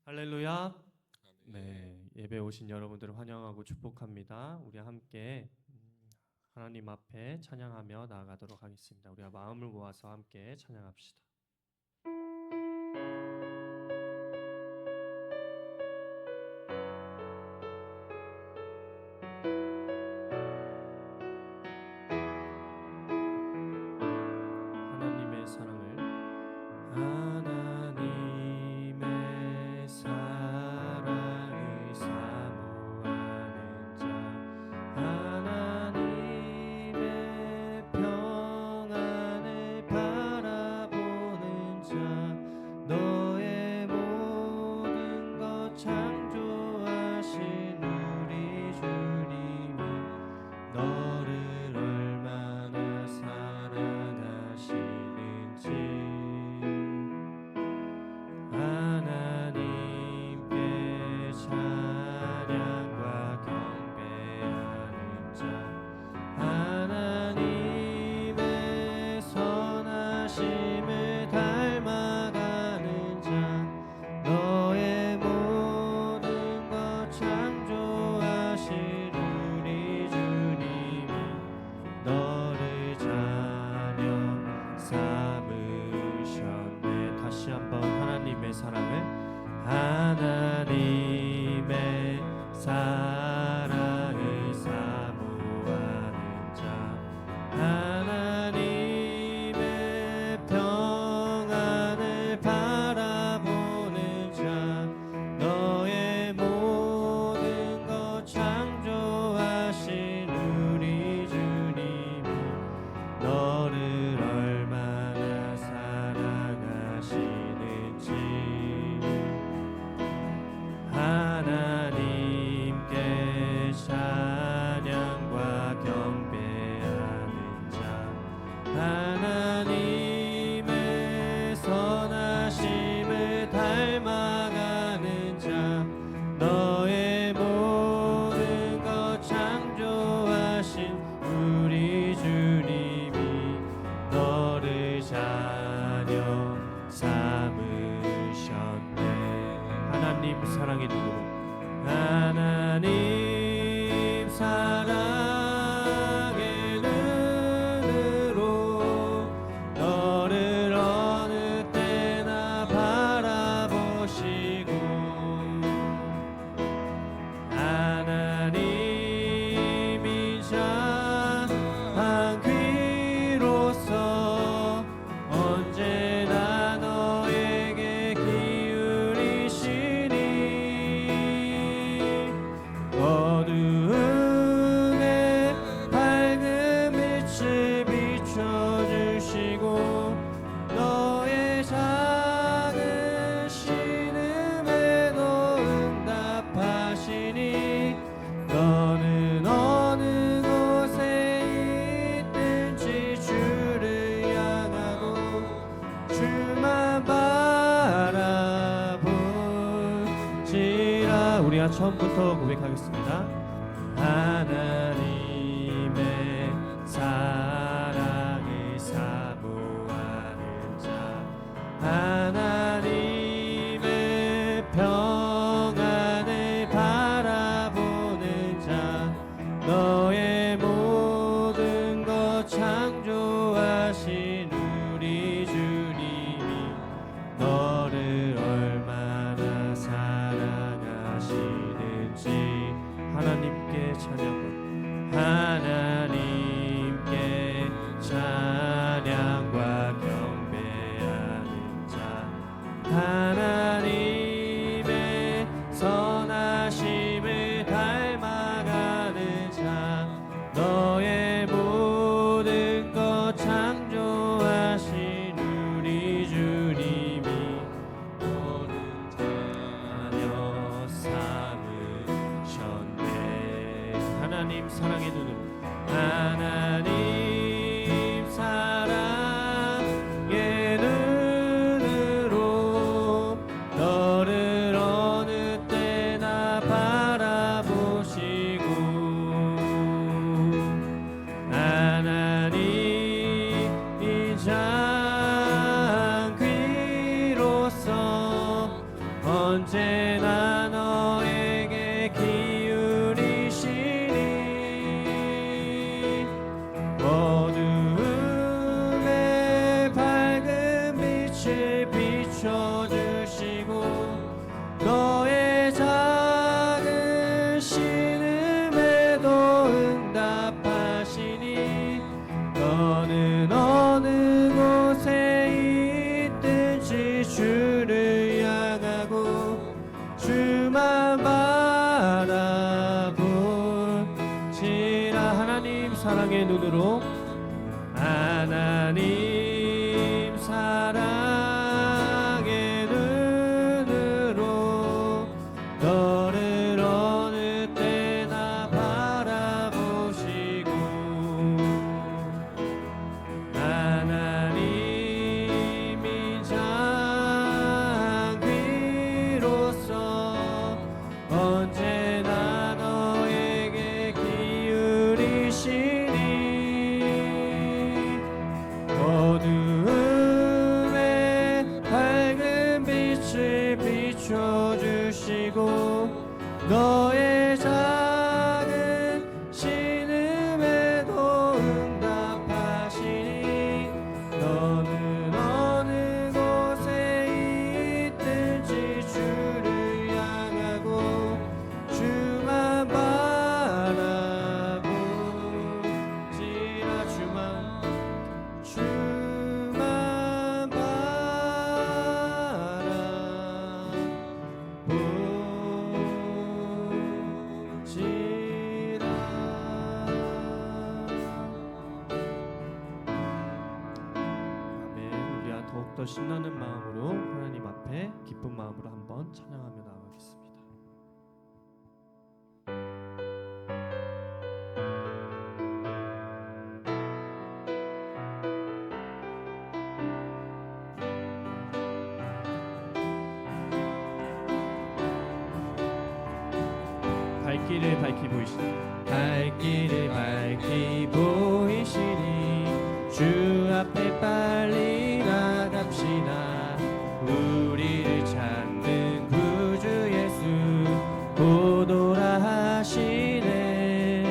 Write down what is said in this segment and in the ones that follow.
할렐루야. 네, 예배 오신 여러분들을 환영하고 축복합니다. 우리 함께 하나님 앞에 찬양하며 나아가도록 하겠습니다. 우리가 마음을 모아서 함께 찬양합시다. 하나님의 사랑을 하나님의 사랑을 사모하는 자 하나님의 평안을 바라보는 자 너의 모든 것 창조하신 우리 주님이 너를 얼마나 사랑하시는지 하나님께 찬양과 경배하는 자 하나님의 선하심을 닮아가는 자 너의 모든 것 창조하신 우리 주님이 너를 자녀 삼으셨네. 다시 한번 하나님의 사랑을 하나님의 사랑을 사모하는 자 하나님의 평안을 바라보는 자 너의 모든 것 창조하신 우리 주님이 너를 얼마나 사랑하시는지 하나님께 찬양과 경배하는 자 하나님의 선하심을 닮아가는 자 너의 모든 것 창조하신 우리 주님이 너를 자녀 삼으셨네. 하나님 사랑의 눈으로 하나님 사랑의 눈으로 너를 어느 때나 바라보시고 하나님이 한 귀로서 언제나 너에게 기울이시니 어두움에 밝은 빛을 비춰주시고 너의 작은 신음에도 응답하시니 너는 어느 곳에 있든지 주를 향하고 주만 바라볼지라. 우리가 처음부터 고백하겠습니다. 하나님의 사랑을 사모하는 자 하나님의 평안을 바라보는 자 너의 모든 것 창조하신 우리 주님이 너를 얼마나 사랑하시는지 하나님께 찬양과 하나님께 찬양과 경배하는 자 하나님의 선하심을 닮아가는 자 너의 모든 것 창조하신 우리 주님이 너를 자녀 삼으셨네. 하나님 사랑의 눈으로 하나님 사랑의 눈으로 언제나 너에게 기울이시니 어두움에 밝은 빛을 비춰주시고 너의 작은 신음에도 응답하시니 너는 어느 곳에 있든지 주를 향하고 주만 바라볼지라. 하나님 사랑의 눈으로 하나님 사랑의 눈으로 너를 어느 때나 바라보시고 하나님이 장비로서 언제나 너에게 기울이시니 어두움에 밝은 빛을 비춰주시고 너의 작은 신음에도 응답하시니 너는 어느 곳에 있든지 주를 향하고 주만 바라보지라. 주만 바라보지라. 아멘. 우리가 더욱더 신나는 마음으로 하나님 앞에 기쁜 마음으로 한번 찬양하며 나아가겠습니다. 발길을 밝히 보이시니 발길을 밝히 보이시니 주 앞에 빨리 나갑시다. 우리를 찾는 구주 예수 보도라 하시네.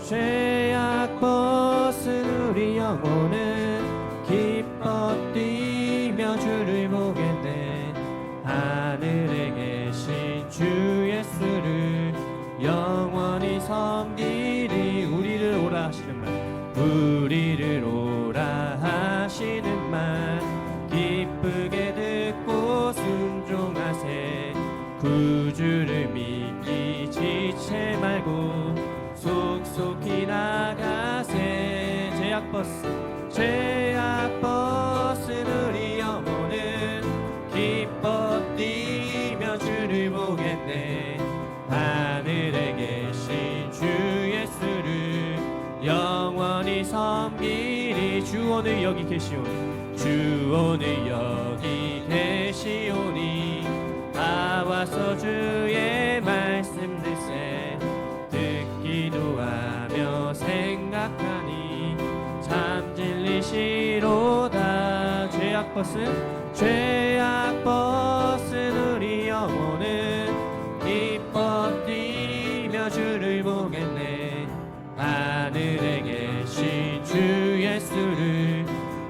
죄악 벗은 우리 영혼은 기뻐 뛰며 주를 보겠네. 하늘에 계신 주 예수를 영원히 섬기리. 우리를 오라 하시는 말, 우리를 오라 하시는 말 기쁘게 듣고 순종하세. 구주를 믿기 지체 말고 속속히 나가세. 죄악 벗은 우리 영혼은 기뻐 뛰며 주를 보겠네. 하늘에 계신 주 예수를 영원히 섬기리. 주 오늘 여기 계시오니 주 오늘 여기 계시오니 다 와서 주의 말씀 들세. 듣기도 하며 생각하니 참 진리시로다. 죄악 벗은 우리 영혼은 기뻐 뛰며 주를 보겠네. 하늘에 계신 주 예수를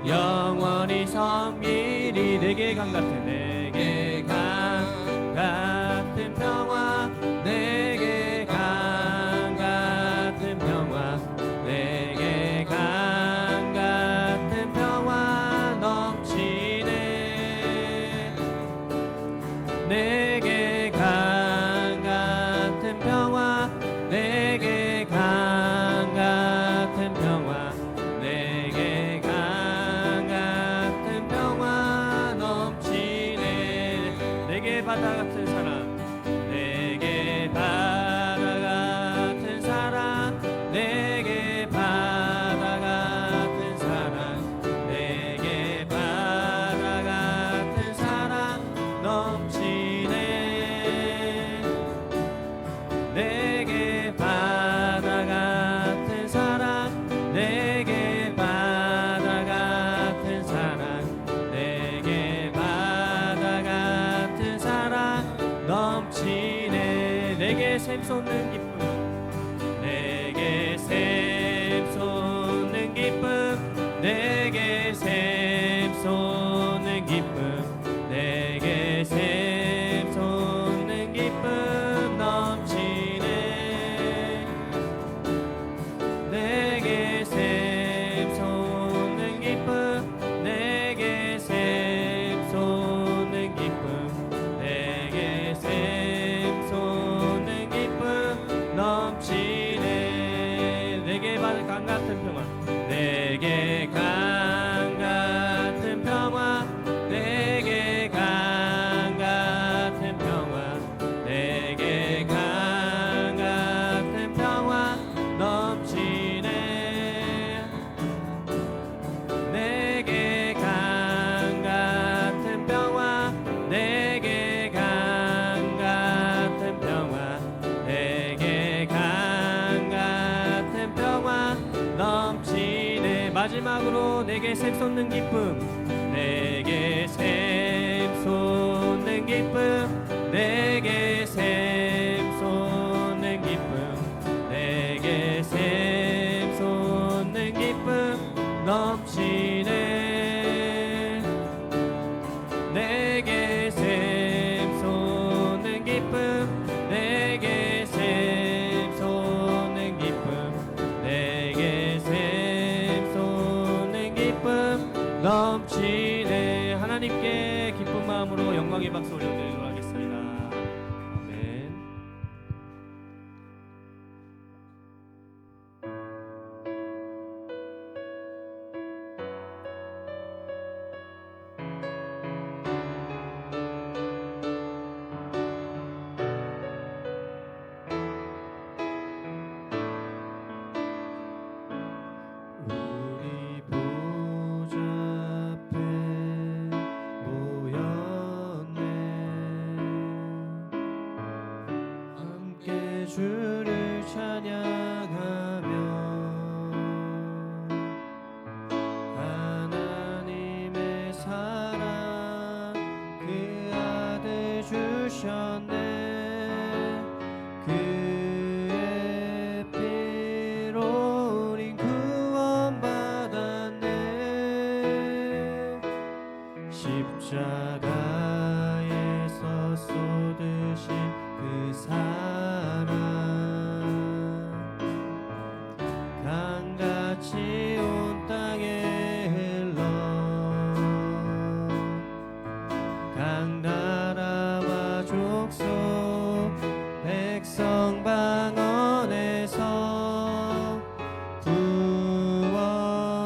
영원히 섬기리. 내게 강 같은 내게 강 같은 평화, 내게 강 같은 평화, 내게 강 같은 평화 넘치네. 내게 강 같은 평화, 내게 강 같은 평화, 내게 강 같은 평화 넘치네. 내게 바다 같은 사랑, 내게 바다 같은 사랑, 내게 바다 같은 사랑, 내게 바다 같은 사랑 넘치네. 내게 바다 같은 사랑, 내게 바다 같은 사랑, 내게 바다 같은 사랑 넘치네. 내게 샘솟는 기쁨, 내게 샘솟는 기쁨, 내게 샘솟는 기쁨, 내게 샘솟는 기쁨 넘치네. 내게 샘솟는 기쁨, 내게 샘솟는 기쁨, 내게 샘솟는 기쁨 넘치네. 내게 받을 강 같은 평화, 내게 강 같은 평화, 내게 강 같은 평화, 내게 강 같은 평화 넘치네. 내게 강 같은 평화, 내게 강 같은 평화, 내게 강 같은 평화 넘치네. 마지막으로 내게 샘솟는 기쁨, 내게 샘솟는 기쁨, 내게 샘솟는 기쁨, 내게 샘솟는 기쁨 넘치네. 내게 샘솟는 기쁨, 내게 샘솟는 기쁨, 내게 샘솟는 기쁨 넘치네. 하나님께 기쁜 마음으로 영광의 박수 올려드리도록 하겠습니다. 아멘. 우리 보좌 앞에 모였네. 함께 주를 찬양하며 하나님의 사랑 그 아들 주셨네. 그의 피로 우린 구원받았네. 십자가에서 쏟으신 그 사랑 강같이 온 땅에 흘러 각 나라와 족속 백성 방언에서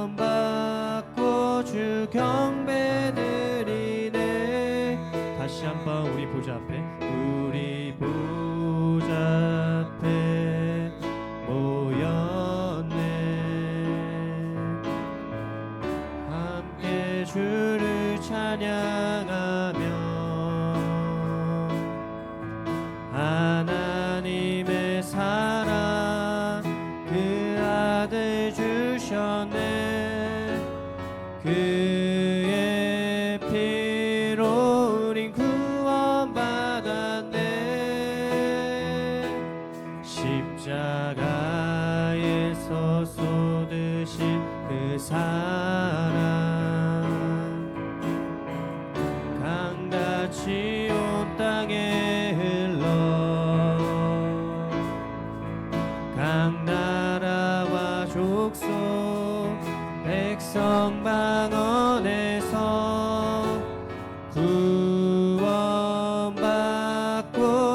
구원받고 주 경배드리네. 다시 한번 우리 보좌 앞에, 우리 보좌 앞에 모였네. 함께 주를 찬양하며 하나님의 사랑 그 아들 주셨네. 그의 피로 우린 구원받았네. 십자가에서 쏟으신 그 사랑 강같이 온 땅에 흘러 각 나라와 족속 백성 방언에서 구원받고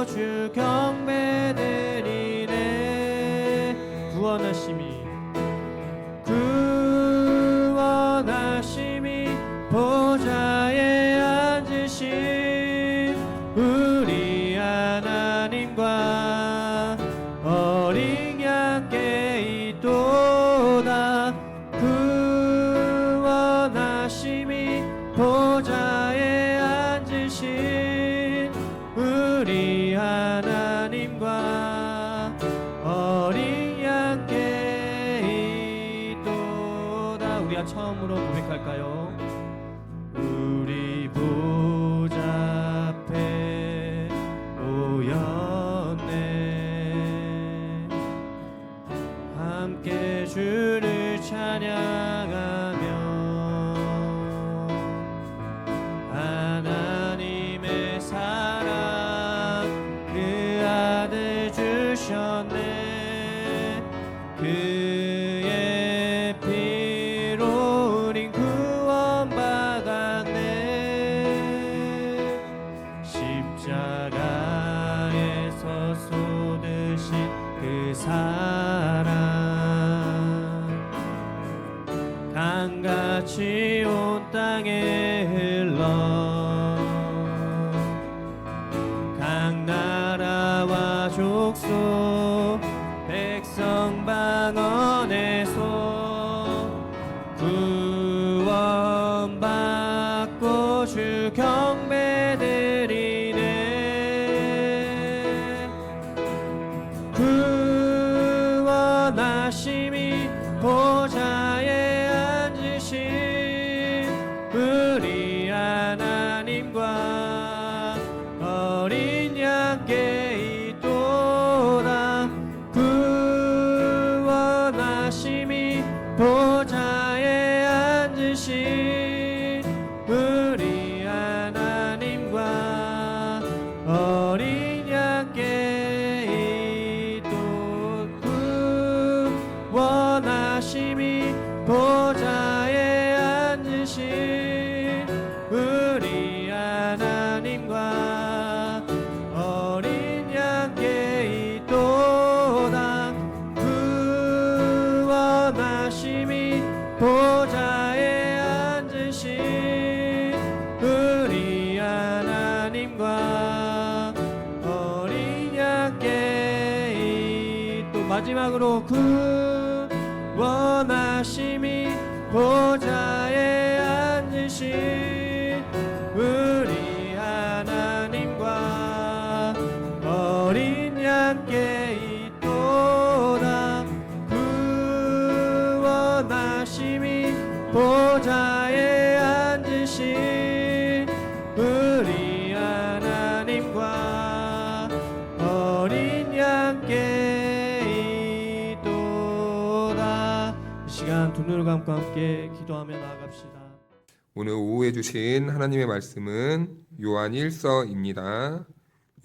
주 경배드리네. 구원하심이 보좌에 앉으신 우리 하나님과 어린 양께 있도다. 구원하심이 보좌에 앉으신 우리 하나님과 어린 양께 있도다. 우리가 처음으로 고백할까요? 우리 보좌 앞에 십자가에서 쏟으신 그 사랑 강같이 온 땅에 흘러 각 나라와 족속 백성 방언에서 구원받고 주 경배드리네. 구원하심이 보좌에 앉으신 우리 하나님과 어린 양께 있도다. 구원하심이 보좌에 앉으신 우리 하나님과 어린 양께 있도다. 구원하심이 보좌에 앉으신 우리 하나님과 어린 양께 있도다. 구원하심이 보좌에 앉으신 우리 하나님과 어린 양께 또 마지막으로 구원하심이 보좌에 앉으신 우리 하나님과 어린 양께 있도다. 구원하심이 보좌에 앉으신 우리 하나님과 어린 양께 있도다. 이 시간 두 눈을 감고 함께 기도하며 나아갑시다. 오늘 오후에 주신 하나님의 말씀은 요한 1서입니다.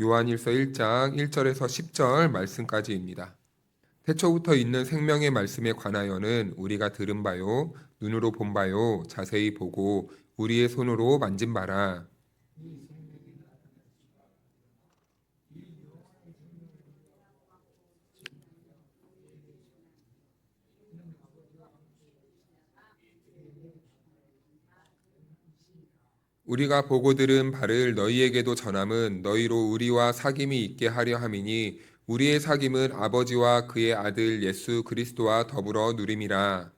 요한 1서 1장 1절에서 10절 말씀까지입니다. 태초부터 있는 생명의 말씀에 관하여는 우리가 들은 바요 눈으로 본 바요 자세히 보고 우리의 손으로 만진 바라. 우리가 보고 들은 바를 너희에게도 전함은 너희로 우리와 사귐이 있게 하려 함이니 우리의 사귐은 아버지와 그의 아들 예수 그리스도와 더불어 누림이라.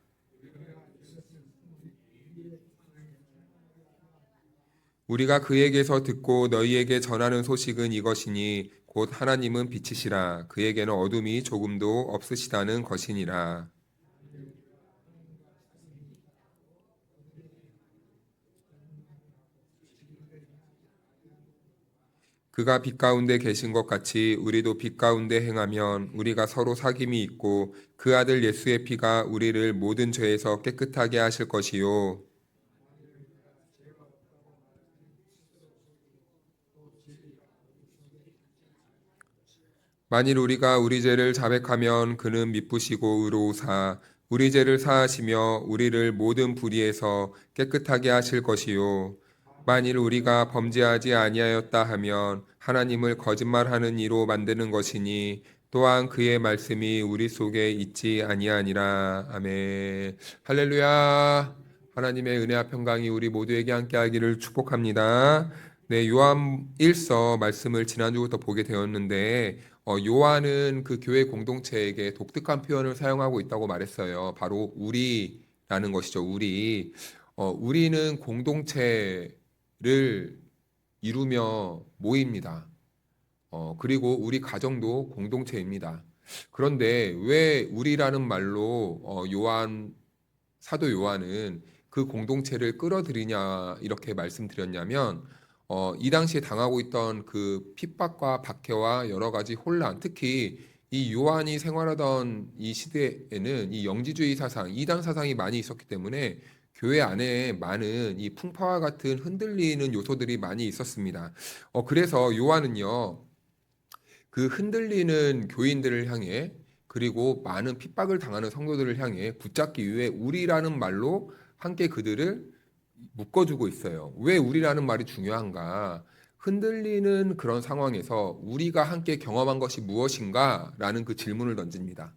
우리가 그에게서 듣고 너희에게 전하는 소식은 이것이니 곧 하나님은 빛이시라. 그에게는 어둠이 조금도 없으시다는 것이니라. 그가 빛 가운데 계신 것 같이 우리도 빛 가운데 행하면 우리가 서로 사귐이 있고 그 아들 예수의 피가 우리를 모든 죄에서 깨끗하게 하실 것이요. 만일 우리가 우리 죄를 자백하면 그는 미쁘시고 의로우사 우리 죄를 사하시며 우리를 모든 불의에서 깨끗하게 하실 것이요. 만일 우리가 범죄하지 아니하였다 하면 하나님을 거짓말하는 이로 만드는 것이니 또한 그의 말씀이 우리 속에 있지 아니하니라. 아멘. 할렐루야. 하나님의 은혜와 평강이 우리 모두에게 함께하기를 축복합니다. 네, 요한 1서 말씀을 지난주부터 보게 되었는데 요한은 그 교회 공동체에게 독특한 표현을 사용하고 있다고 말했어요. 바로 우리라는 것이죠. 우리. 우리는 공동체를 이루며 모입니다. 그리고 우리 가정도 공동체입니다. 그런데 왜 우리라는 말로 사도 요한은 그 공동체를 끌어들이냐 이렇게 말씀드렸냐면 이 당시에 당하고 있던 그 핍박과 박해와 여러 가지 혼란, 특히 이 요한이 생활하던 이 시대에는 이 영지주의 사상, 이단 사상이 많이 있었기 때문에 교회 안에 많은 이 풍파와 같은 흔들리는 요소들이 많이 있었습니다. 그래서 요한은요, 그 흔들리는 교인들을 향해 그리고 많은 핍박을 당하는 성도들을 향해 붙잡기 위해 우리라는 말로 함께 그들을 묶어주고 있어요. 왜 우리라는 말이 중요한가? 흔들리는 그런 상황에서 우리가 함께 경험한 것이 무엇인가? 라는 그 질문을 던집니다.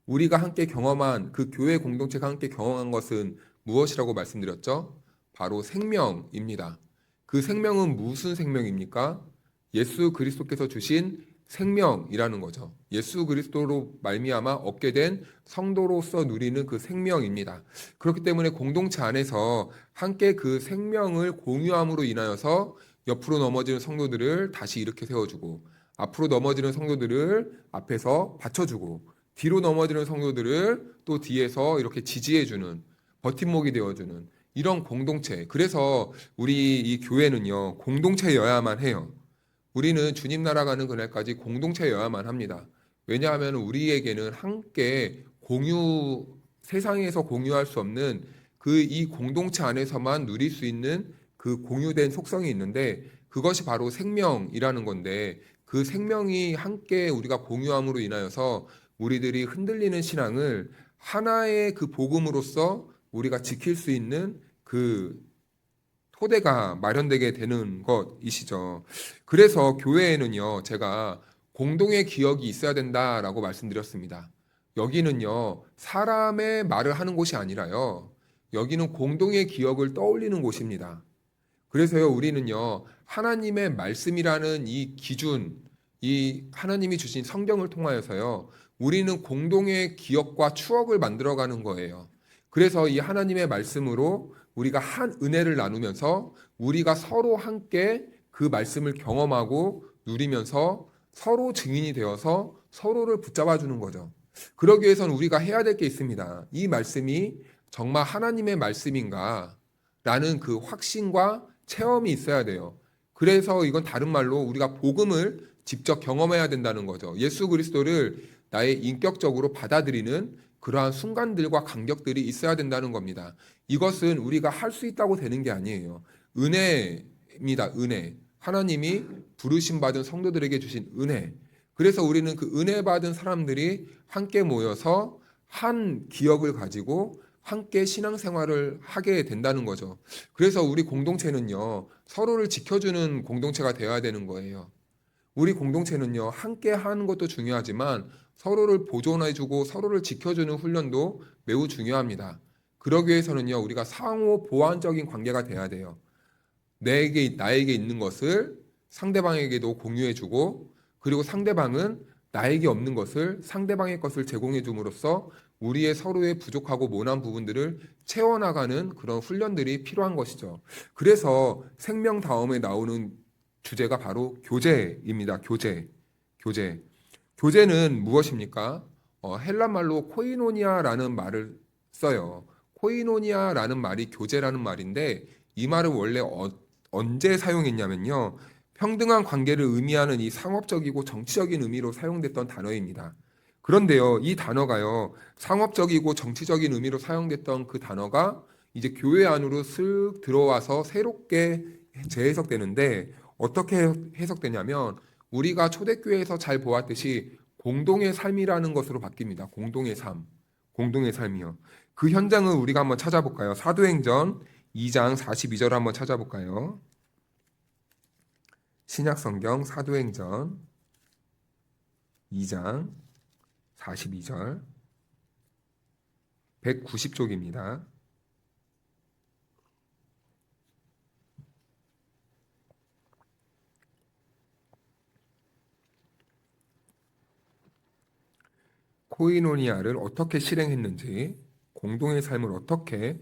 우리가 함께 경험한 그 교회 공동체가 함께 경험한 것은 무엇이라고 말씀드렸죠? 바로 생명입니다. 그 생명은 무슨 생명입니까? 예수 그리스도께서 주신 생명이라는 거죠. 예수 그리스도로 말미암아 얻게 된 성도로서 누리는 그 생명입니다. 그렇기 때문에 공동체 안에서 함께 그 생명을 공유함으로 인하여서 옆으로 넘어지는 성도들을 다시 일으켜 세워주고, 앞으로 넘어지는 성도들을 앞에서 받쳐주고, 뒤로 넘어지는 성도들을 또 뒤에서 이렇게 지지해주는, 버팀목이 되어주는 이런 공동체. 그래서 우리 이 교회는요, 공동체여야만 해요. 우리는 주님 나라 가는 그날까지 공동체여야만 합니다. 왜냐하면 우리에게는 함께 세상에서 공유할 수 없는 그 이 공동체 안에서만 누릴 수 있는 그 공유된 속성이 있는데, 그것이 바로 생명이라는 건데, 그 생명이 함께 우리가 공유함으로 인하여서 우리들이 흔들리는 신앙을 하나의 그 복음으로서 우리가 지킬 수 있는 그 토대가 마련되게 되는 것이시죠. 그래서 교회에는요, 제가 공동의 기억이 있어야 된다라고 말씀드렸습니다. 여기는요, 사람의 말을 하는 곳이 아니라요, 여기는 공동의 기억을 떠올리는 곳입니다. 그래서요, 우리는요, 하나님의 말씀이라는 이 기준, 이 하나님이 주신 성경을 통하여서요, 우리는 공동의 기억과 추억을 만들어가는 거예요. 그래서 이 하나님의 말씀으로 우리가 한 은혜를 나누면서 우리가 서로 함께 그 말씀을 경험하고 누리면서 서로 증인이 되어서 서로를 붙잡아 주는 거죠. 그러기 위해서는 우리가 해야 될 게 있습니다. 이 말씀이 정말 하나님의 말씀인가? 라는 그 확신과 체험이 있어야 돼요. 그래서 이건 다른 말로 우리가 복음을 직접 경험해야 된다는 거죠. 예수 그리스도를 나의 인격적으로 받아들이는 그러한 순간들과 간격들이 있어야 된다는 겁니다. 이것은 우리가 할 수 있다고 되는 게 아니에요. 은혜입니다. 은혜. 하나님이 부르심 받은 성도들에게 주신 은혜. 그래서 우리는 그 은혜 받은 사람들이 함께 모여서 한 기억을 가지고 함께 신앙생활을 하게 된다는 거죠. 그래서 우리 공동체는요, 서로를 지켜주는 공동체가 되어야 되는 거예요. 우리 공동체는요, 함께 하는 것도 중요하지만 서로를 보존해주고 서로를 지켜주는 훈련도 매우 중요합니다. 그러기 위해서는요, 우리가 상호 보완적인 관계가 돼야 돼요. 나에게 있는 것을 상대방에게도 공유해주고, 그리고 상대방은 나에게 없는 것을 상대방의 것을 제공해줌으로써 우리의 서로의 부족하고 모난 부분들을 채워나가는 그런 훈련들이 필요한 것이죠. 그래서 생명 다음에 나오는 주제가 바로 교제입니다. 교제는 무엇입니까? 헬라 말로 코이노니아라는 말을 써요. 코이노니아라는 말이 교제라는 말인데, 이 말을 원래 언제 사용했냐면요, 평등한 관계를 의미하는 이 상업적이고 정치적인 의미로 사용됐던 단어입니다. 그런데요, 이 단어가요, 상업적이고 정치적인 의미로 사용됐던 그 단어가 이제 교회 안으로 쓱 들어와서 새롭게 재해석되는데, 어떻게 해석되냐면 우리가 초대교회에서 잘 보았듯이 공동의 삶이라는 것으로 바뀝니다. 공동의 삶이요. 그 현장을 우리가 한번 찾아볼까요? 사도행전 2장 42절 한번 찾아볼까요? 신약성경 사도행전 2장 42절 190쪽입니다. 코이노니아를 어떻게 실행했는지, 공동의 삶을 어떻게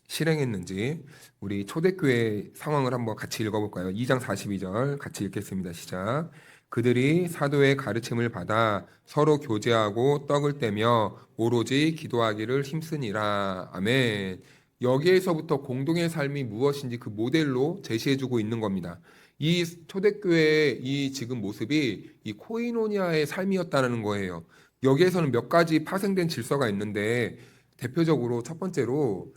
실행했는지 우리 초대교회 상황을 한번 같이 읽어볼까요? 2장 42절 같이 읽겠습니다. 시작. 그들이 사도의 가르침을 받아 서로 교제하고 떡을 떼며 오로지 기도하기를 힘쓰니라. 아멘. 여기에서부터 공동의 삶이 무엇인지 그 모델로 제시해주고 있는 겁니다. 이 초대교회의 이 지금 모습이 이 코이노니아의 삶이었다는 거예요. 여기에서는 몇 가지 파생된 질서가 있는데, 대표적으로 첫 번째로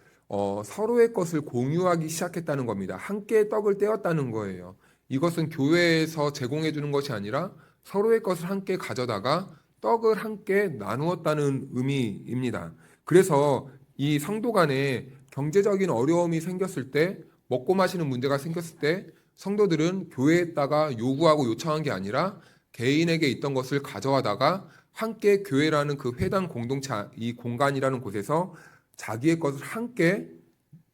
서로의 것을 공유하기 시작했다는 겁니다. 함께 떡을 떼었다는 거예요. 이것은 교회에서 제공해 주는 것이 아니라 서로의 것을 함께 가져다가 떡을 함께 나누었다는 의미입니다. 그래서 이 성도 간에 경제적인 어려움이 생겼을 때, 먹고 마시는 문제가 생겼을 때 성도들은 교회에다가 요구하고 요청한 게 아니라 개인에게 있던 것을 가져가다가 함께 교회라는 그 회당 공동체 이 공간이라는 곳에서 자기의 것을 함께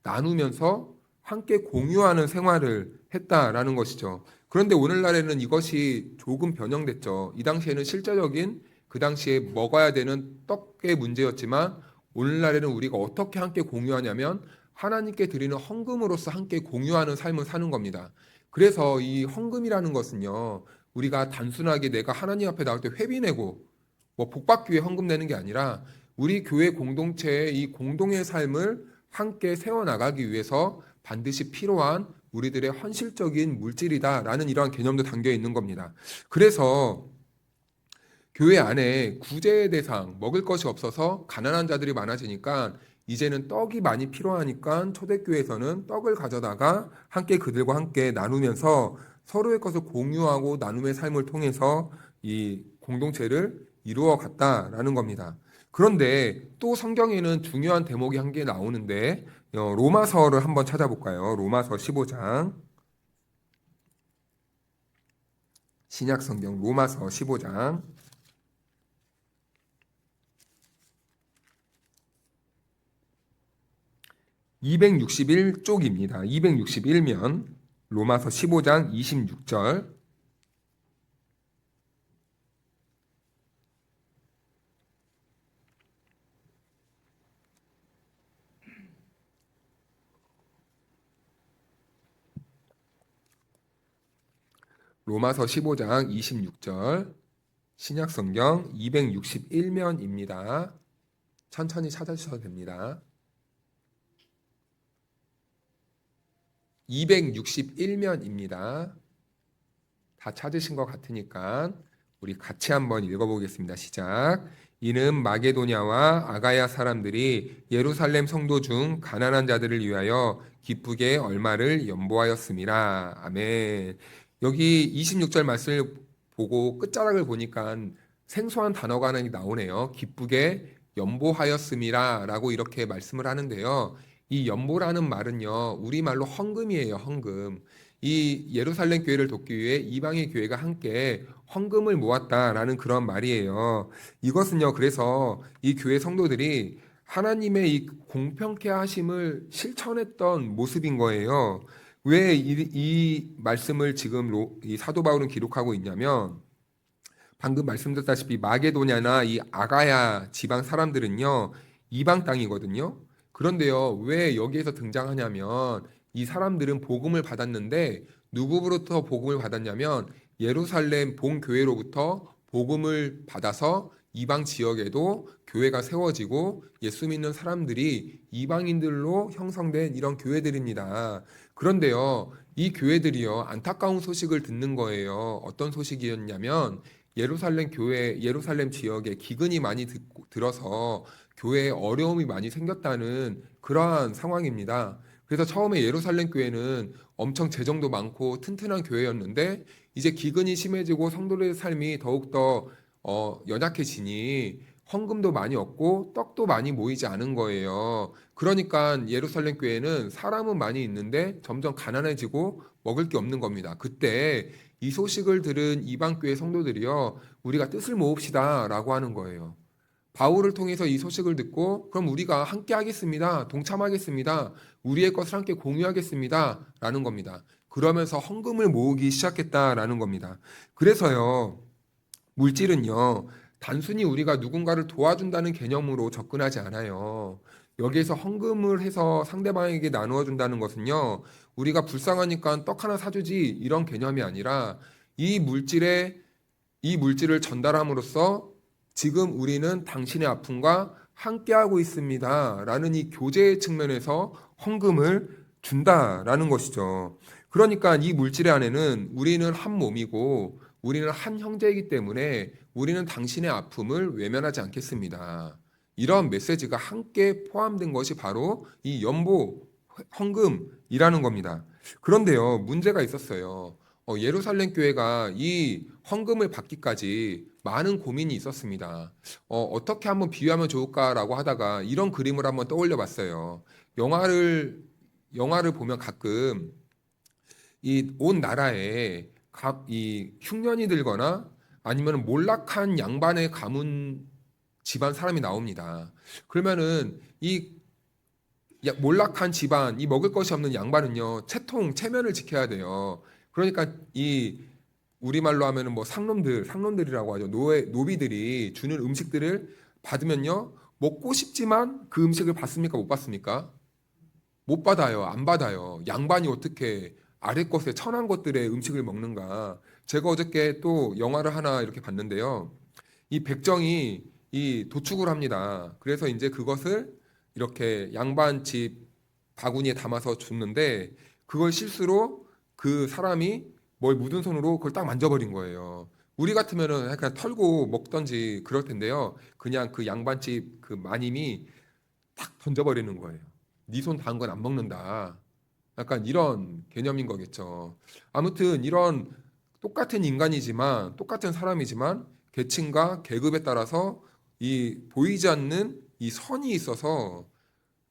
나누면서 함께 공유하는 생활을 했다라는 것이죠. 그런데 오늘날에는 이것이 조금 변형됐죠. 이 당시에는 실제적인 그 당시에 먹어야 되는 떡의 문제였지만 오늘날에는 우리가 어떻게 함께 공유하냐면 하나님께 드리는 헌금으로서 함께 공유하는 삶을 사는 겁니다. 그래서 이 헌금이라는 것은요, 우리가 단순하게 내가 하나님 앞에 나올 때 회비 내고 뭐 복받기 위해 헌금 내는 게 아니라 우리 교회 공동체의 이 공동의 삶을 함께 세워나가기 위해서 반드시 필요한 우리들의 헌실적인 물질이다라는 이러한 개념도 담겨 있는 겁니다. 그래서 교회 안에 구제의 대상, 먹을 것이 없어서 가난한 자들이 많아지니까 이제는 떡이 많이 필요하니까 초대교회에서는 떡을 가져다가 함께 그들과 함께 나누면서 서로의 것을 공유하고 나눔의 삶을 통해서 이 공동체를 이루어 갔다라는 겁니다. 그런데 또 성경에는 중요한 대목이 한 개 나오는데 로마서를 한번 찾아볼까요? 로마서 15장. 신약 성경 로마서 15장. 261쪽입니다. 261면 로마서 15장 26절. 로마서 15장 26절. 신약 성경 261면입니다. 천천히 찾아주셔도 됩니다. 261면입니다. 다 찾으신 것 같으니까 우리 같이 한번 읽어보겠습니다. 시작. 이는 마게도냐와 아가야 사람들이 예루살렘 성도 중 가난한 자들을 위하여 기쁘게 얼마를 연보하였음이라. 아멘. 여기 26절 말씀을 보고 끝자락을 보니까 생소한 단어가 하나 나오네요. 기쁘게 연보하였음이라 라고 이렇게 말씀을 하는데요. 이 연보라는 말은요, 우리말로 헌금이에요. 헌금. 이 예루살렘 교회를 돕기 위해 이방의 교회가 함께 헌금을 모았다라는 그런 말이에요. 이것은요, 그래서 이 교회 성도들이 하나님의 이 공평케 하심을 실천했던 모습인 거예요. 왜 이 말씀을 지금 이 사도 바울은 기록하고 있냐면, 방금 말씀드렸다시피 마게도냐나 이 아가야 지방 사람들은요, 이방 땅이거든요. 그런데요, 왜 여기에서 등장하냐면 이 사람들은 복음을 받았는데 누구로부터 복음을 받았냐면 예루살렘 본교회로부터 복음을 받아서 이방 지역에도 교회가 세워지고 예수 믿는 사람들이 이방인들로 형성된 이런 교회들입니다. 그런데요, 이 교회들이요, 안타까운 소식을 듣는 거예요. 어떤 소식이었냐면 예루살렘 교회, 예루살렘 지역에 기근이 많이 들어서 교회에 어려움이 많이 생겼다는 그러한 상황입니다. 그래서 처음에 예루살렘 교회는 엄청 재정도 많고 튼튼한 교회였는데 이제 기근이 심해지고 성도들의 삶이 더욱더 연약해지니 헌금도 많이 없고 떡도 많이 모이지 않은 거예요. 그러니까 예루살렘 교회는 사람은 많이 있는데 점점 가난해지고 먹을 게 없는 겁니다. 그때 이 소식을 들은 이방 교회 성도들이요, 우리가 뜻을 모읍시다 라고 하는 거예요. 바울을 통해서 이 소식을 듣고 그럼 우리가 함께 하겠습니다. 동참하겠습니다. 우리의 것을 함께 공유하겠습니다. 라는 겁니다. 그러면서 헌금을 모으기 시작했다라는 겁니다. 그래서요, 물질은요, 단순히 우리가 누군가를 도와준다는 개념으로 접근하지 않아요. 여기에서 헌금을 해서 상대방에게 나누어 준다는 것은요, 우리가 불쌍하니까 떡 하나 사주지 이런 개념이 아니라 이 물질을 전달함으로써 지금 우리는 당신의 아픔과 함께하고 있습니다 라는 이 교제의 측면에서 헌금을 준다라는 것이죠. 그러니까 이 물질 안에는 우리는 한 몸이고 우리는 한 형제이기 때문에 우리는 당신의 아픔을 외면하지 않겠습니다. 이런 메시지가 함께 포함된 것이 바로 이 연보 헌금이라는 겁니다. 그런데요, 문제가 있었어요. 예루살렘 교회가 이 헌금을 받기까지 많은 고민이 있었습니다. 어떻게 한번 비유하면 좋을까라고 하다가 이런 그림을 한번 떠올려 봤어요. 영화를 보면 가끔 이 온 나라에 이 흉년이 들거나 아니면 몰락한 양반의 가문 집안 사람이 나옵니다. 그러면은 이 몰락한 집안, 이 먹을 것이 없는 양반은요, 체면을 지켜야 돼요. 그러니까 이 우리말로 하면은 뭐 상놈들이라고 하죠. 노비들이 주는 음식들을 받으면요, 먹고 싶지만 그 음식을 받습니까? 못 받습니까? 못 받아요. 안 받아요. 양반이 어떻게 아래 것에 천한 것들의 음식을 먹는가? 제가 어저께 또 영화를 하나 이렇게 봤는데요. 이 백정이 이 도축을 합니다. 그래서 이제 그것을 이렇게 양반 집 바구니에 담아서 줬는데 그걸 실수로 그 사람이 뭘 묻은 손으로 그걸 딱 만져버린 거예요. 우리 같으면은 그냥 털고 먹던지 그럴 텐데요. 그냥 그 양반집 그 마님이 딱 던져버리는 거예요. 네 손 닿은 건 안 먹는다. 약간 이런 개념인 거겠죠. 아무튼 이런 똑같은 인간이지만 똑같은 사람이지만 계층과 계급에 따라서 이 보이지 않는 이 선이 있어서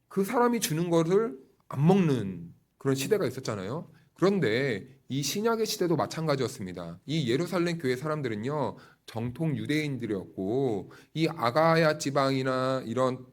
그 사람이 주는 것을 안 먹는 그런 시대가 있었잖아요. 그런데 이 신약의 시대도 마찬가지였습니다. 이 예루살렘 교회 사람들은요, 정통 유대인들이었고 이 아가야 지방이나 이런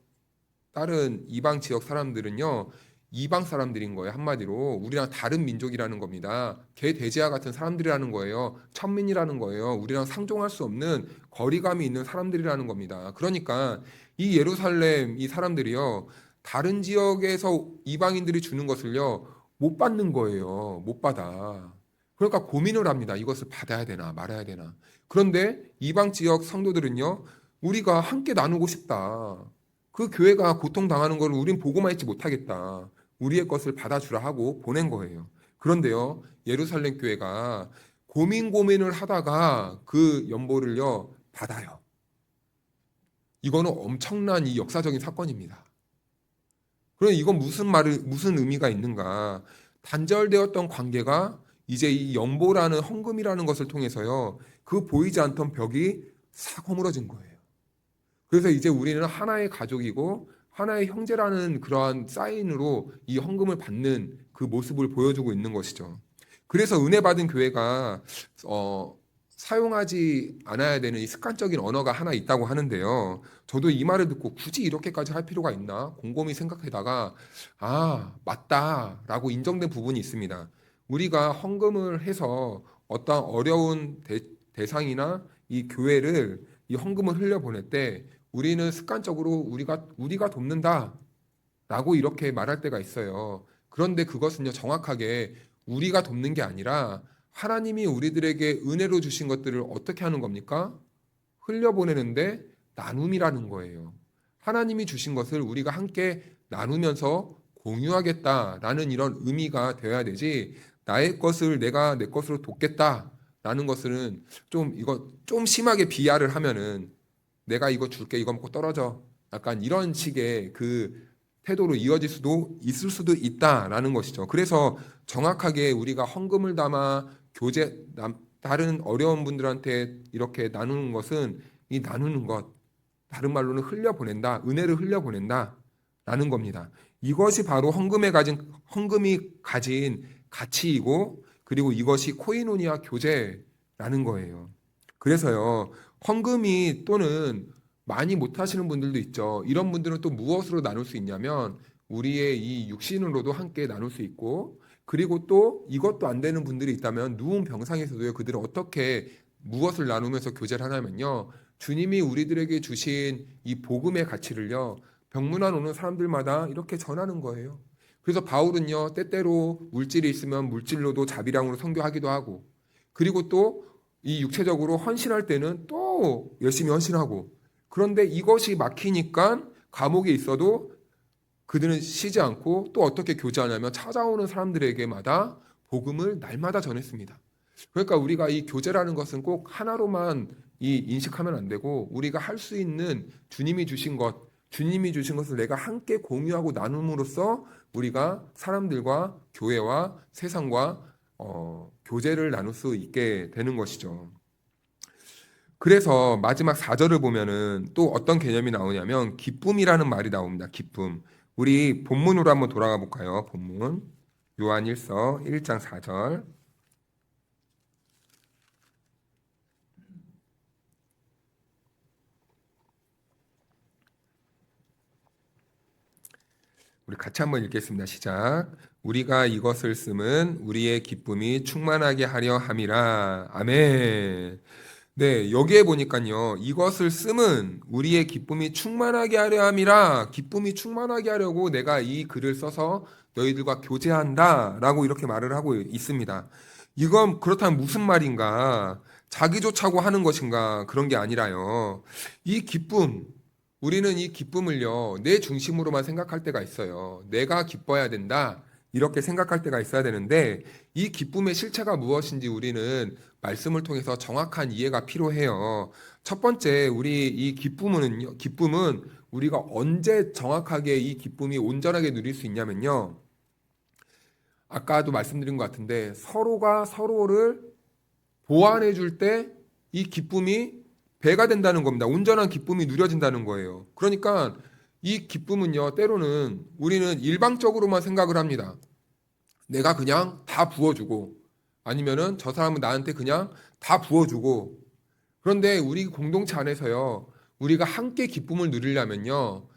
다른 이방 지역 사람들은요, 이방 사람들인 거예요. 한마디로 우리랑 다른 민족이라는 겁니다. 개 돼지와 같은 사람들이라는 거예요. 천민이라는 거예요. 우리랑 상종할 수 없는 거리감이 있는 사람들이라는 겁니다. 그러니까 이 예루살렘 이 사람들이요, 다른 지역에서 이방인들이 주는 것을요, 못 받는 거예요. 못 받아. 그러니까 고민을 합니다. 이것을 받아야 되나 말아야 되나. 그런데 이방 지역 성도들은요, 우리가 함께 나누고 싶다. 그 교회가 고통당하는 걸 우린 보고만 있지 못하겠다. 우리의 것을 받아주라 하고 보낸 거예요. 그런데요, 예루살렘 교회가 고민을 하다가 그 연보를요, 받아요. 이거는 엄청난 이 역사적인 사건입니다. 그럼 이건 무슨 의미가 있는가? 단절되었던 관계가 이제 이 연보라는 헌금이라는 것을 통해서요, 그 보이지 않던 벽이 싹 허물어진 거예요. 그래서 이제 우리는 하나의 가족이고 하나의 형제라는 그러한 사인으로 이 헌금을 받는 그 모습을 보여주고 있는 것이죠. 그래서 은혜 받은 교회가 사용하지 않아야 되는 이 습관적인 언어가 하나 있다고 하는데요. 저도 이 말을 듣고 굳이 이렇게까지 할 필요가 있나 곰곰이 생각하다가 맞다라고 인정된 부분이 있습니다. 우리가 헌금을 해서 어떤 어려운 대상이나 이 교회를 이 헌금을 흘려보낼 때 우리는 습관적으로 우리가 돕는다라고 이렇게 말할 때가 있어요. 그런데 그것은요, 정확하게 우리가 돕는 게 아니라 하나님이 우리들에게 은혜로 주신 것들을 어떻게 하는 겁니까? 흘려보내는데 나눔이라는 거예요. 하나님이 주신 것을 우리가 함께 나누면서 공유하겠다라는 이런 의미가 되어야 되지, 나의 것을 내가 내 것으로 돕겠다라는 것은 좀 심하게 비하를 하면은 내가 이거 줄게, 이거 먹고 떨어져, 약간 이런 식의 그 태도로 이어질 수도 있을 수도 있다라는 것이죠. 그래서 정확하게 우리가 헌금을 담아 다른 어려운 분들한테 이렇게 나누는 것은 이 나누는 것, 다른 말로는 흘려보낸다, 은혜를 흘려보낸다라는 겁니다. 이것이 바로 헌금이 가진 가치이고, 그리고 이것이 코이노니아 교제라는 거예요. 그래서요, 헌금이 또는 많이 못하시는 분들도 있죠. 이런 분들은 또 무엇으로 나눌 수 있냐면 우리의 이 육신으로도 함께 나눌 수 있고, 그리고 또 이것도 안 되는 분들이 있다면 누운 병상에서도요, 그들은 어떻게 무엇을 나누면서 교제를 하냐면요, 주님이 우리들에게 주신 이 복음의 가치를요, 병문안 오는 사람들마다 이렇게 전하는 거예요. 그래서 바울은요, 때때로 물질이 있으면 물질로도 자비량으로 선교하기도 하고, 그리고 또 이 육체적으로 헌신할 때는 또 열심히 헌신하고, 그런데 이것이 막히니까 감옥에 있어도 그들은 쉬지 않고 또 어떻게 교제하냐면 찾아오는 사람들에게마다 복음을 날마다 전했습니다. 그러니까 우리가 이 교제라는 것은 꼭 하나로만 인식하면 안 되고, 우리가 할 수 있는 주님이 주신 것을 내가 함께 공유하고 나눔으로써 우리가 사람들과 교회와 세상과 교제를 나눌 수 있게 되는 것이죠. 그래서 마지막 4절을 보면은 또 어떤 개념이 나오냐면 기쁨이라는 말이 나옵니다. 기쁨. 우리 본문으로 한번 돌아가 볼까요? 본문. 요한일서 1장 4절. 우리 같이 한번 읽겠습니다. 시작. 우리가 이것을 쓰면 우리의 기쁨이 충만하게 하려 함이라. 아멘. 네, 여기에 보니까요. 이것을 쓰면 우리의 기쁨이 충만하게 하려 함이라. 기쁨이 충만하게 하려고 내가 이 글을 써서 너희들과 교제한다라고 이렇게 말을 하고 있습니다. 이건 그렇다면 무슨 말인가? 자기 좋자고 하는 것인가? 그런 게 아니라요. 이 기쁨, 우리는 이 기쁨을요, 내 중심으로만 생각할 때가 있어요. 내가 기뻐야 된다. 이렇게 생각할 때가 있어야 되는데, 이 기쁨의 실체가 무엇인지 우리는 말씀을 통해서 정확한 이해가 필요해요. 첫 번째, 우리 이 기쁨은 우리가 언제 정확하게 이 기쁨이 온전하게 누릴 수 있냐면요. 아까도 말씀드린 것 같은데, 서로가 서로를 보완해 줄 때 이 기쁨이 배가 된다는 겁니다. 온전한 기쁨이 누려진다는 거예요. 그러니까 이 기쁨은요, 때로는 우리는 일방적으로만 생각을 합니다. 내가 그냥 다 부어주고, 아니면은 저 사람은 나한테 그냥 다 부어주고. 그런데 우리 공동체 안에서요, 우리가 함께 기쁨을 누리려면요,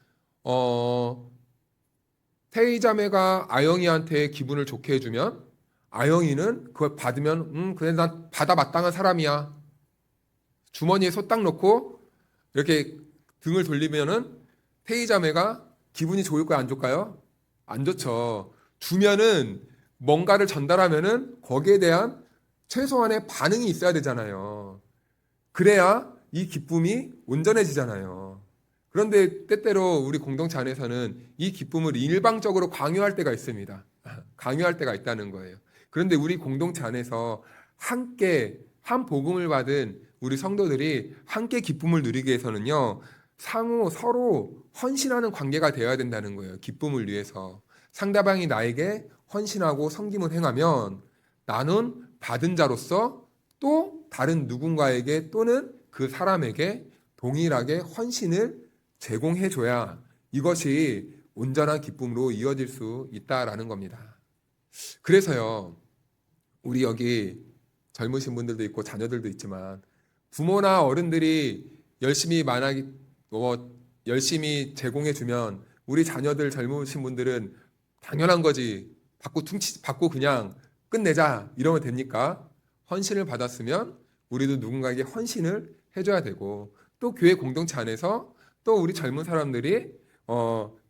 태희 자매가 아영이한테 기분을 좋게 해주면, 아영이는 그걸 받으면, 그래, 난 받아 마땅한 사람이야. 주머니에 소 딱 넣고 이렇게 등을 돌리면은 태희 자매가 기분이 좋을까요? 안 좋을까요? 안 좋죠. 주면은 뭔가를 전달하면은 거기에 대한 최소한의 반응이 있어야 되잖아요. 그래야 이 기쁨이 온전해지잖아요. 그런데 때때로 우리 공동체 안에서는 이 기쁨을 일방적으로 강요할 때가 있습니다. 강요할 때가 있다는 거예요. 그런데 우리 공동체 안에서 함께 한 복음을 받은 우리 성도들이 함께 기쁨을 누리기 위해서는요, 상호 서로 헌신하는 관계가 되어야 된다는 거예요. 기쁨을 위해서. 상대방이 나에게 헌신하고 섬김을 행하면 나는 받은 자로서 또 다른 누군가에게 또는 그 사람에게 동일하게 헌신을 제공해 줘야 이것이 온전한 기쁨으로 이어질 수 있다라는 겁니다. 그래서요, 우리 여기 젊으신 분들도 있고 자녀들도 있지만 부모나 어른들이 열심히 제공해 주면 우리 자녀들 젊으신 분들은 당연한 거지. 받고 그냥 끝내자 이러면 됩니까? 헌신을 받았으면 우리도 누군가에게 헌신을 해줘야 되고, 또 교회 공동체 안에서 또 우리 젊은 사람들이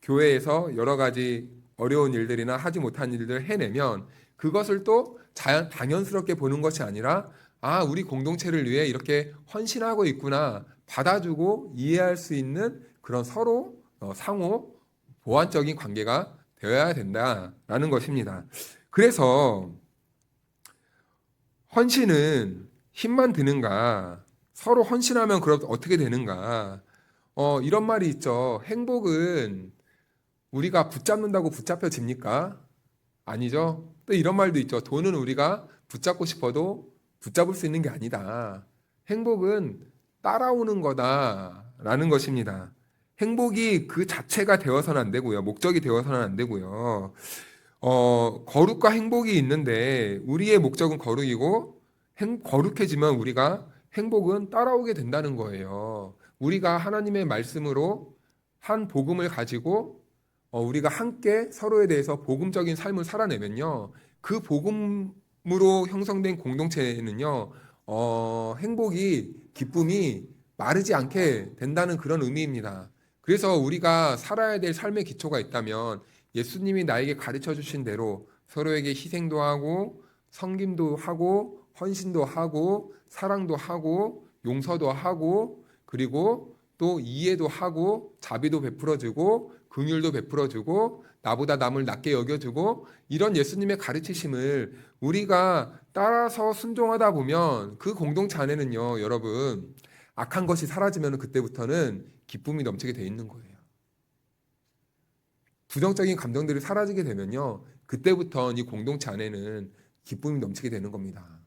교회에서 여러 가지 어려운 일들이나 하지 못한 일들을 해내면 그것을 또 당연스럽게 보는 것이 아니라, 아, 우리 공동체를 위해 이렇게 헌신하고 있구나, 받아주고 이해할 수 있는 그런 서로 상호 보완적인 관계가 되어야 된다라는 것입니다. 그래서 헌신은 힘만 드는가? 서로 헌신하면 그럼 어떻게 되는가? 이런 말이 있죠. 행복은 우리가 붙잡는다고 붙잡혀집니까? 아니죠. 또 이런 말도 있죠. 돈은 우리가 붙잡고 싶어도 붙잡을 수 있는 게 아니다. 행복은 따라오는 거다라는 것입니다. 행복이 그 자체가 되어서는 안 되고요. 목적이 되어서는 안 되고요. 거룩과 행복이 있는데 우리의 목적은 거룩이고, 거룩해지면 우리가 행복은 따라오게 된다는 거예요. 우리가 하나님의 말씀으로 한 복음을 가지고 우리가 함께 서로에 대해서 복음적인 삶을 살아내면요, 그 복음으로 형성된 공동체에는요, 행복이, 기쁨이 마르지 않게 된다는 그런 의미입니다. 그래서 우리가 살아야 될 삶의 기초가 있다면 예수님이 나에게 가르쳐 주신 대로 서로에게 희생도 하고 섬김도 하고 헌신도 하고 사랑도 하고 용서도 하고, 그리고 또 이해도 하고 자비도 베풀어주고 긍휼도 베풀어주고 나보다 남을 낮게 여겨주고, 이런 예수님의 가르치심을 우리가 따라서 순종하다 보면 그 공동체 안에는요, 여러분, 악한 것이 사라지면 그때부터는 기쁨이 넘치게 돼 있는 거예요. 부정적인 감정들이 사라지게 되면요, 그때부터 이 공동체 안에는 기쁨이 넘치게 되는 겁니다.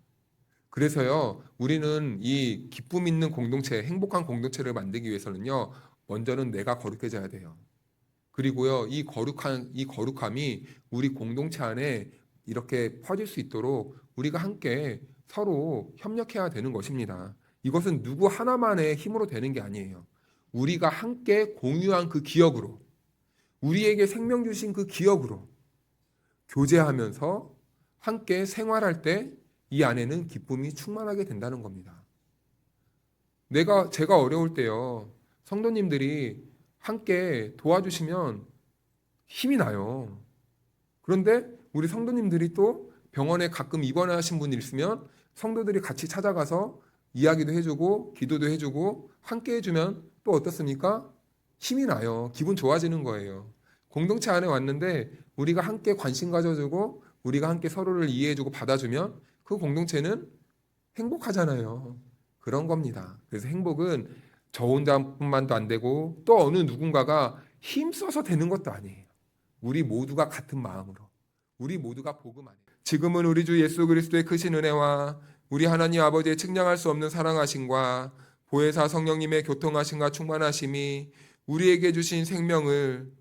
그래서요, 우리는 이 기쁨 있는 공동체, 행복한 공동체를 만들기 위해서는요, 먼저는 내가 거룩해져야 돼요. 그리고요, 이 거룩함이 우리 공동체 안에 이렇게 퍼질 수 있도록 우리가 함께 서로 협력해야 되는 것입니다. 이것은 누구 하나만의 힘으로 되는 게 아니에요. 우리가 함께 공유한 그 기억으로, 우리에게 생명 주신 그 기억으로 교제하면서 함께 생활할 때 이 안에는 기쁨이 충만하게 된다는 겁니다. 제가 어려울 때요, 성도님들이 함께 도와주시면 힘이 나요. 그런데 우리 성도님들이 또 병원에 가끔 입원하신 분이 있으면 성도들이 같이 찾아가서 이야기도 해주고 기도도 해주고 함께 해주면 또 어떻습니까? 힘이 나요. 기분 좋아지는 거예요. 공동체 안에 왔는데 우리가 함께 관심 가져주고 우리가 함께 서로를 이해해주고 받아주면 그 공동체는 행복하잖아요. 그런 겁니다. 그래서 행복은 저 혼자뿐만도 안 되고 또 어느 누군가가 힘써서 되는 것도 아니에요. 우리 모두가 같은 마음으로, 우리 모두가 복음 안에. 지금은 우리 주 예수 그리스도의 크신 은혜와 우리 하나님 아버지의 측량할 수 없는 사랑하심과 보혜사 성령님의 교통하심과 충만하심이 우리에게 주신 생명을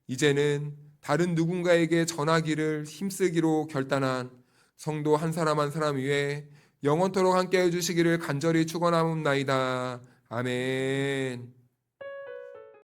이제는 다른 누군가에게 전하기를 힘쓰기로 결단한 성도 한 사람 한 사람 위에 영원토록 함께 해주시기를 간절히 축원하옵나이다. 아멘.